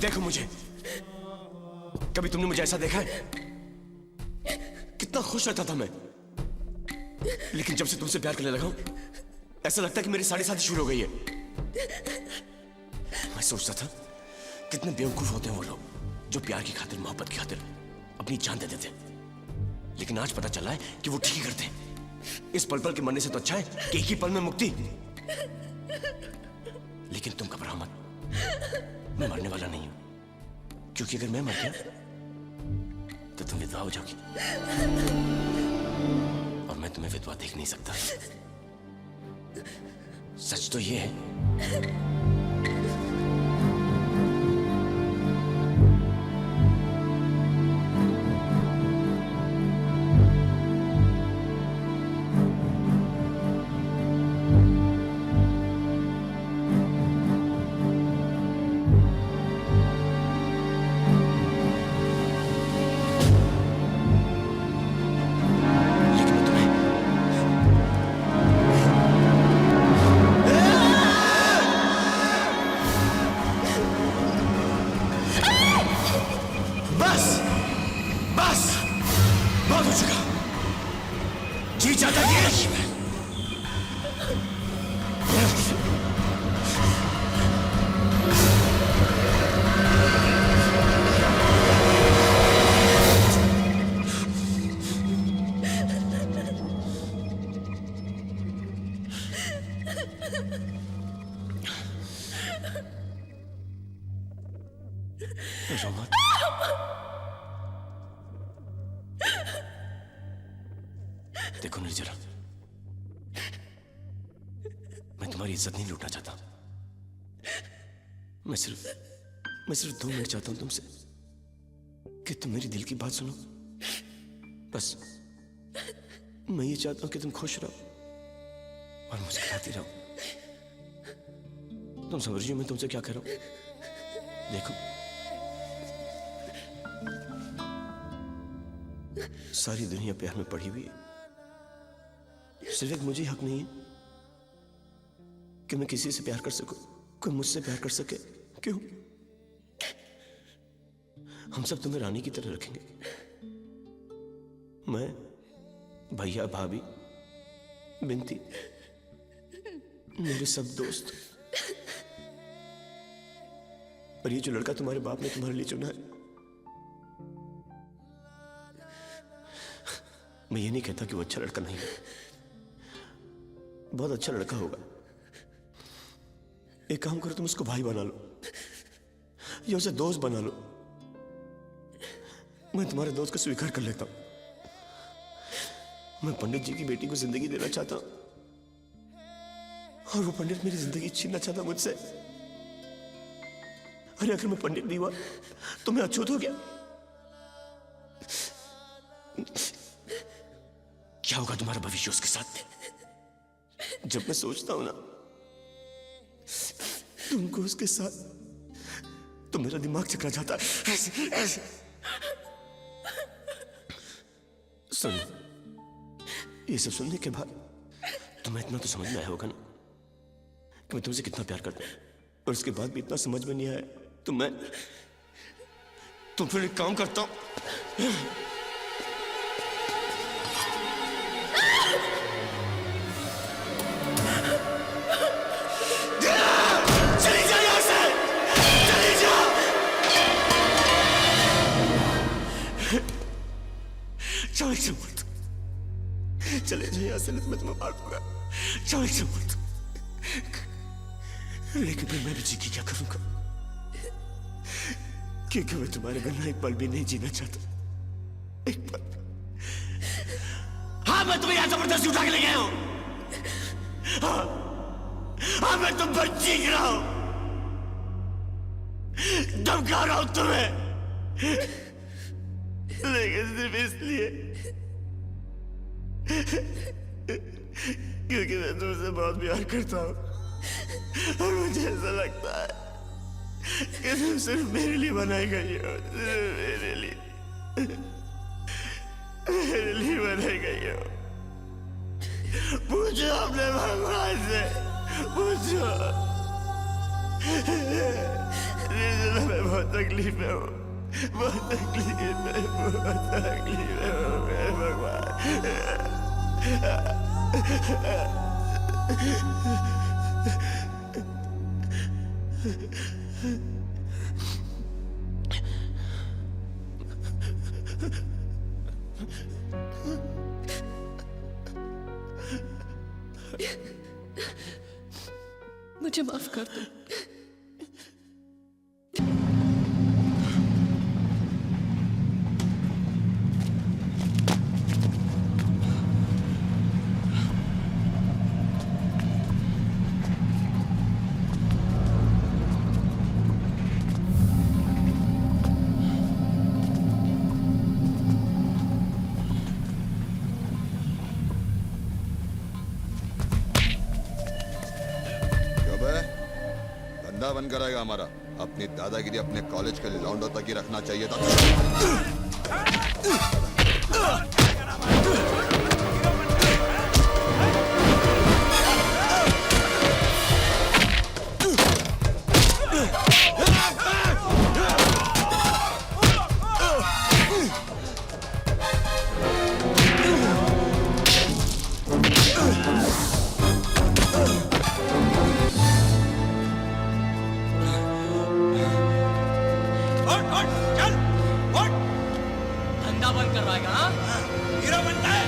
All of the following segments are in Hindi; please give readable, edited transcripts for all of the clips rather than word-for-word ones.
देखो मुझे, कभी तुमने मुझे ऐसा देखा है? कितना खुश रहता था मैं, लेकिन जब से तुमसे प्यार करने लगा हूं, ऐसा लगता है कि मेरी सारी शादी शुरू हो गई है। मैं सोचता था कितने बेवकूफ होते हैं वो लोग जो प्यार की खातिर, मोहब्बत की खातिर अपनी जान दे देते, लेकिन आज पता चला है कि वो ठीक ही करते हैं। इस पल पल के मरने से तो अच्छा है कि एक ही पल में मुक्ति। लेकिन तुम घबराओ मत, मैं मरने वाला नहीं हूं, क्योंकि अगर मैं मर गया तो तुम विधवा हो जाओगी, और मैं तुम्हें विधवा देख नहीं सकता। सच तो ये है रोमन। देखो निर्जरा, मैं तुम्हारी इज्जत नहीं लूटना चाहता। मैं सिर्फ 2 मिनट चाहता हूं तुमसे कि तुम मेरी दिल की बात सुनो। बस मैं ये चाहता हूं कि तुम खुश रहो और मुस्कुराती रहो। तुम समझ रही हो मैं तुमसे क्या कह रहा हूं? देखो, सारी दुनिया प्यार में पड़ी हुई है, सिर्फ एक मुझे हक नहीं है कि मैं किसी से प्यार कर सकूं, कोई मुझसे प्यार कर सके। क्यों? हम सब तुम्हें रानी की तरह रखेंगे। मैं, भैया, भाभी, बिनती, मेरे सब दोस्त, और ये जो लड़का तुम्हारे बाप ने तुम्हारे लिए चुना है, मैं ये नहीं कहता कि वो अच्छा लड़का नहीं है, बहुत अच्छा लड़का होगा। एक काम करो, तुम उसको भाई बना लो या उसे दोस्त बना लो। मैं तुम्हारे दोस्त को स्वीकार कर लेता हूं। मैं पंडित जी की बेटी को जिंदगी देना चाहता हूं, और वो पंडित मेरी जिंदगी छीनना चाहता मुझसे। अरे अगर मैं पंडित नहीं हुआ तो मैं अछूत हो गया। क्या होगा तुम्हारा भविष्य उसके साथ? जब मैं सोचता हूं ना तुमको उसके साथ, तो मेरा दिमाग चकरा जाता है। ऐसे सुनो, ये सब सुनने के बाद तुम्हें इतना तो समझ में आया होगा ना कि मैं तुमसे कितना प्यार करता हूं, और उसके बाद भी इतना समझ में नहीं आया तो फिर एक काम करता हूं। चलो एक मत, चले जाइए यहाँ से, मैं तुम्हें मार दूंगा। चलो एक मत, लेकिन फिर मैं भी जी की क्या करूंगा, क्योंकि मैं तुम्हारे बिना एक पल भी नहीं जीना चाहता। एक पल। हाँ, मैं तुम्हें यहाँ जबरदस्ती उठा के ले गया हूं। हाँ, मैं तुम पर चीख रहा हूं, धमका रहा हूं तुम्हें, लेकिन सिर्फ इसलिए क्योंकि मैं तुमसे बहुत प्यार करता हूं, और मुझे ऐसा लगता है कि तुम सिर्फ मेरे लिए बनाई गई हो, सिर्फ मेरे लिए बनाई गई हो। पूछो अपने भगवान से, पूछो। मैं बहुत तकलीफ में हूँ, बहुत तकलीफ में हूँ, बहुत तकलीफ में हूँ, हे भगवान। मुझे माफ कर दो। धंधा बंद कराएगा हमारा। अपनी दादागिरी अपने कॉलेज के लौंडों तक ही रखना चाहिए था। धंधा बंद करवाएगा? हाँ, हीरो बनता है।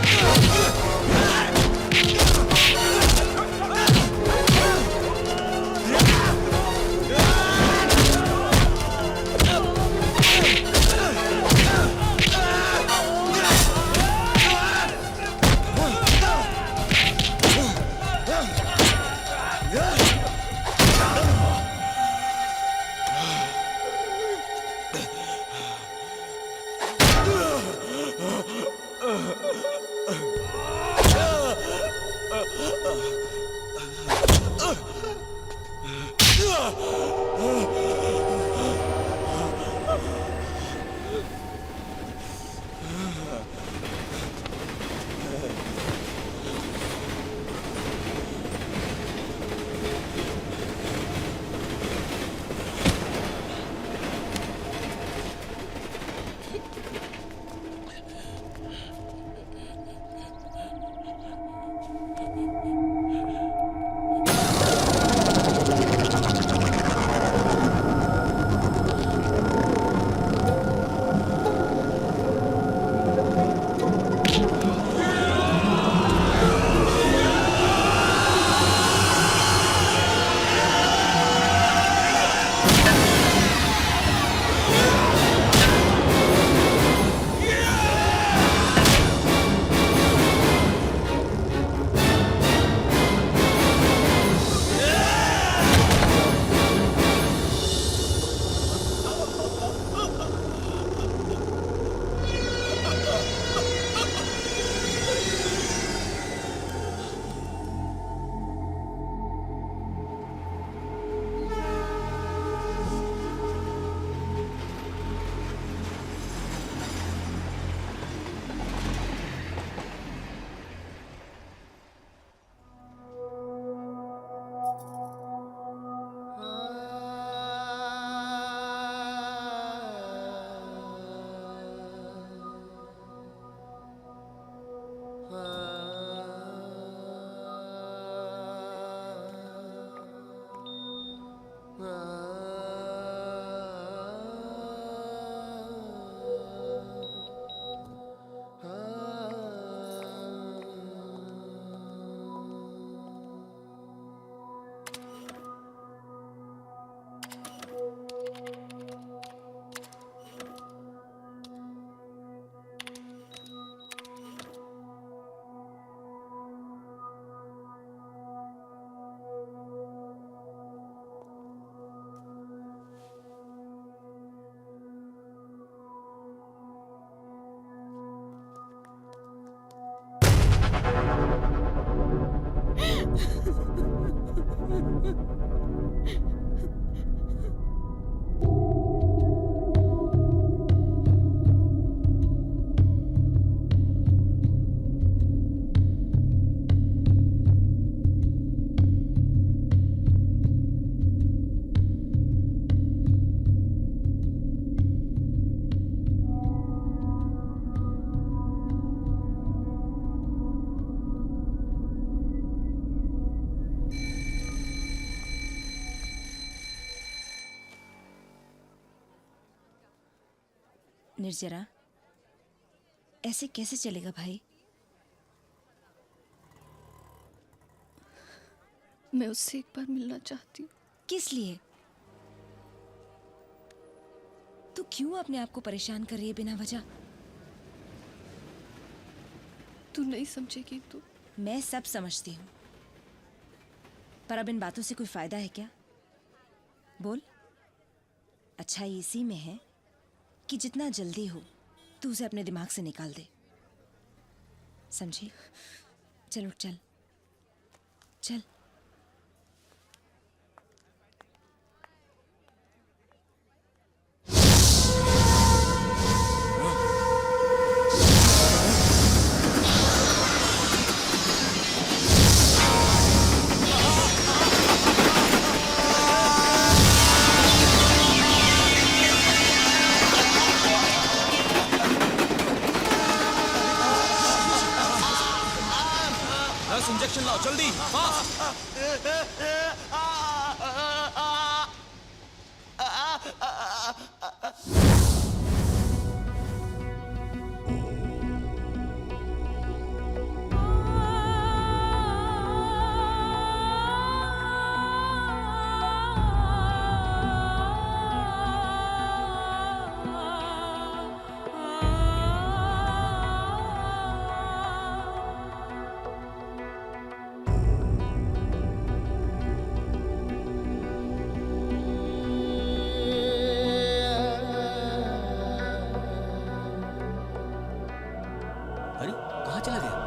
निर्जरा, ऐसे कैसे चलेगा भाई? मैं उससे एक बार मिलना चाहती हूँ। किस लिए? तू क्यों अपने आप को परेशान कर रही है बिना वजह? तू नहीं समझेगी तो। मैं सब समझती हूँ, पर अब इन बातों से कोई फायदा है क्या? बोल। अच्छा इसी में है कि जितना जल्दी हो तू उसे अपने दिमाग से निकाल दे, समझी? चल उठ, चल चल। नर्स इंजेक्शन लाओ जल्दी, फास्ट। अरे कहाँ चला गया?